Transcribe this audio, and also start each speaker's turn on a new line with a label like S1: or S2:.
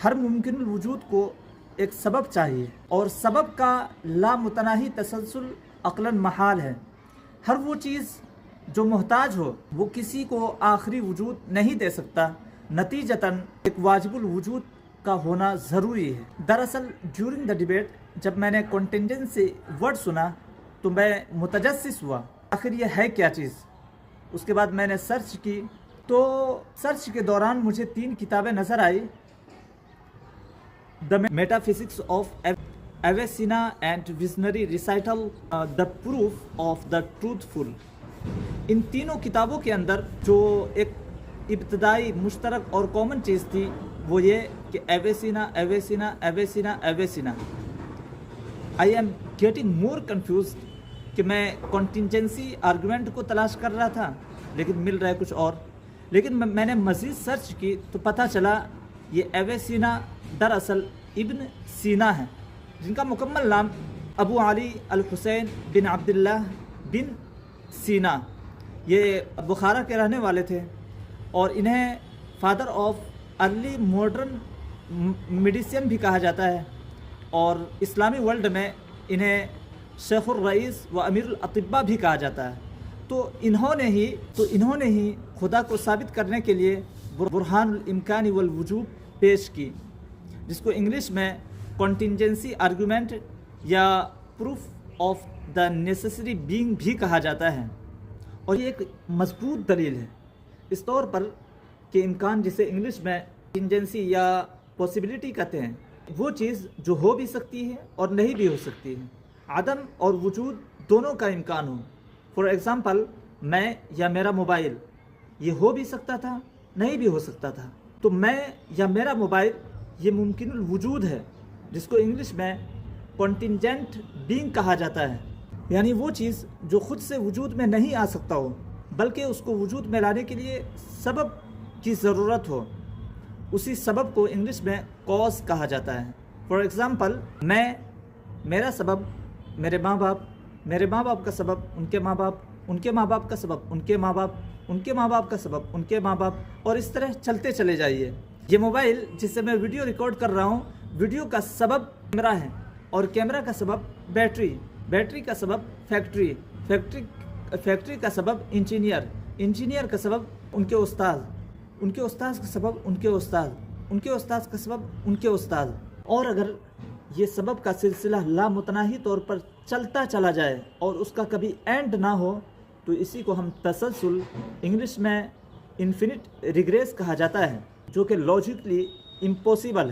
S1: ہر ممکن الوجود کو ایک سبب چاہیے، اور سبب کا لامتناہی تسلسل عقلاً محال ہے۔ ہر وہ چیز جو محتاج ہو وہ کسی کو آخری وجود نہیں دے سکتا، نتیجتاً ایک واجب الوجود کا ہونا ضروری ہے۔ دراصل ڈیورنگ دا ڈیبیٹ جب میں نے کنٹینجنسی ورڈ سنا تو میں متجسس ہوا، آخر یہ ہے کیا چیز۔ اس کے بعد میں نے سرچ کی، تو سرچ کے دوران مجھے 3 کتابیں نظر آئی: the metaphysics of Avicenna and visionary recital the proof of the truthful. ان تینوں کتابوں کے اندر جو ایک ابتدائی مشترک اور کامن چیز تھی وہ یہ کہ Avicenna Avicenna Avicenna Avicenna. I am getting more confused کہ میں کنٹینجنسی آرگومنٹ کو تلاش کر رہا تھا لیکن مل رہا ہے کچھ اور۔ لیکن میں نے مزید سرچ کی تو پتہ چلا یہ ایویسینا دراصل ابن سینا ہے، جن کا مکمل نام ابو علی الحسین بن عبداللہ بن سینا۔ یہ بخارا کے رہنے والے تھے اور انہیں father of early modern medicine بھی کہا جاتا ہے، اور اسلامی ورلڈ میں انہیں شیخ الرئیس و امیر الاطباء بھی کہا جاتا ہے۔ تو انہوں نے ہی خدا کو ثابت کرنے کے لیے برہان الامکان والوجوب پیش کی، جس کو انگلش میں کنٹینجنسی آرگومنٹ یا proof of the necessary being بھی کہا جاتا ہے، اور یہ ایک مضبوط دلیل ہے اس طور پر کہ امکان، جسے انگلش میں کنٹینجنسی یا پاسبلٹی کہتے ہیں، وہ چیز جو ہو بھی سکتی ہے اور نہیں بھی ہو سکتی ہے، عدم اور وجود دونوں کا امکان ہو۔ فار ایگزامپل، میں یا میرا موبائل یہ ہو بھی سکتا تھا، نہیں بھی ہو سکتا تھا۔ تو میں یا میرا موبائل یہ ممکن الوجود ہے، جس کو انگلش میں کنٹینجنٹ بینگ کہا جاتا ہے، یعنی وہ چیز جو خود سے وجود میں نہیں آ سکتا ہو بلکہ اس کو وجود میں لانے کے لیے سبب کی ضرورت ہو۔ اسی سبب کو انگلش میں کاز کہا جاتا ہے۔ فار ایگزامپل، میرا سبب میرے ماں باپ، میرے ماں باپ کا سبب ان کے ماں باپ، ان کے ماں باپ کا سبب ان کے ماں باپ، ان کے ماں باپ کا سبب ان کے ماں باپ، اور اس طرح چلتے چلے جائیے۔ یہ موبائل جس سے میں ویڈیو ریکارڈ کر رہا ہوں، ویڈیو کا سبب کیمرہ ہے، اور کیمرہ کا سبب بیٹری، بیٹری کا سبب فیکٹری، فیکٹری کا سبب انجینئر، انجینئر کا سبب ان کے استاد، ان کے استاذ کا سبب ان کے استاد، ان کے استاذ کا سبب ان کے استاد۔ اور اگر یہ سبب کا سلسلہ لامتناہی طور پر چلتا چلا جائے اور اس کا کبھی اینڈ نہ ہو تو اسی کو ہم تسلسل، انگلش میں انفینٹ ریگریس کہا جاتا ہے، جو کہ لاجیکلی امپاسبل ہے۔